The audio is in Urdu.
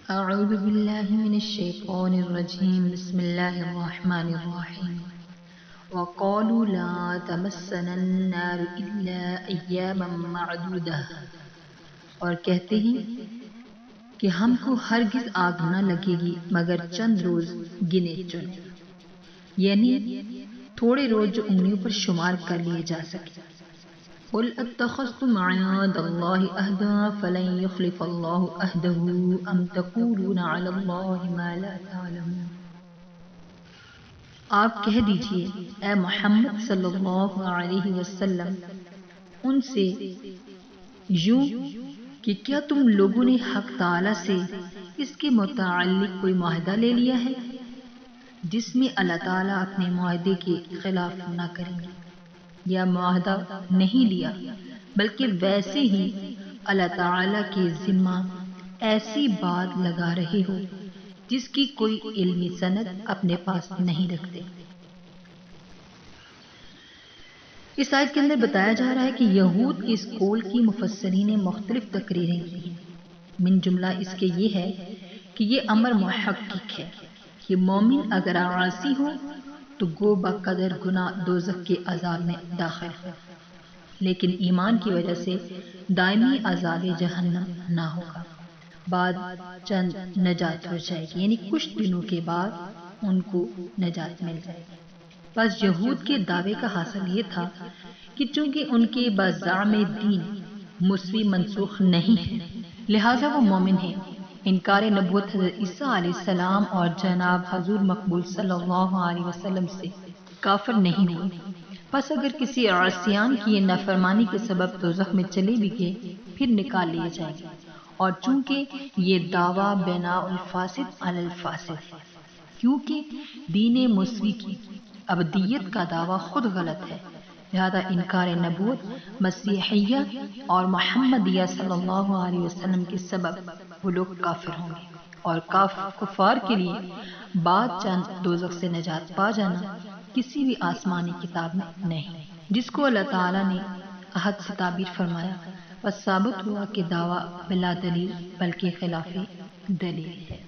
أعوذ بالله من الشيطان الرجيم بسم الله الرحمن الرحيم وقالوا لا تمسنا النار إلا أياما معدودة اور کہتے ہیں کہ ہم کو ہرگز آگ نہ لگے گی مگر چند روز گنے چنے، یعنی تھوڑے روز جو انگلیوں پر شمار کر لیے جا سکے۔ قل اتخذتم عند الله عهدا فلن يخلف الله عهده ام تقولون على الله ما لا تعلمون۔ آپ کہہ دیجئے اے محمد صلی اللہ علیہ وسلم ان سے یوں کہ کیا تم لوگوں نے حق تعالی سے اس کے متعلق کوئی معاہدہ لے لیا ہے جس میں اللہ تعالیٰ اپنے معاہدے کے خلاف نہ کریں گے، یا معاہدہ نہیں لیا بلکہ ویسے ہی اللہ تعالیٰ کے ذمہ ایسی بات لگا رہے ہو جس کی کوئی علمی سند اپنے پاس نہیں رکھتے۔ اس آیت کے اندر بتایا جا رہا ہے کہ یہود کے اس قول کی مفسرین نے مختلف تقریریں کی ہیں۔ من جملہ اس کے یہ ہے کہ یہ امر محقق ہے کہ مومن اگر عاصی ہو تو گو بقدر گناہ دوزخ کے عذاب میں داخل ہو، لیکن ایمان کی وجہ سے دائمی عذاب جہنم نہ ہوگا، بعد چند نجات ہو جائے گی، یعنی کچھ دنوں کے بعد ان کو نجات مل جائے گی۔ بس یہود کے دعوے کا حاصل یہ تھا کہ چونکہ ان کے بزعم دین موسوی منسوخ نہیں ہے لہٰذا وہ مومن ہیں، انکار نبوت حضرت عیسیٰ علیہ السلام اور جناب حضور مقبول صلی اللہ علیہ وسلم سے کافر نہیں ہوئے۔ پس اگر کسی عاصیان کی یہ نافرمانی کے سبب دوزخ میں چلے بھی گئے پھر نکال لیے جائیں گے، اور چونکہ یہ دعویٰ بناء الفاسد علی الفاسد ہے، کیونکہ دین موسوی کی ابدیت کا دعویٰ خود غلط ہے، لہذا انکار نبوت مسیحیہ اور محمدیہ صلی اللہ علیہ وسلم کے سبب وہ لوگ کافر ہوں گے، اور کفار کے لیے بعد چند دوزخ سے نجات پا جانا کسی بھی آسمانی کتاب میں نہیں، جس کو اللہ تعالیٰ نے عہد سے تعبیر فرمایا، بس ثابت ہوا کہ دعویٰ بلا دلیل بلکہ خلاف دلیل ہے۔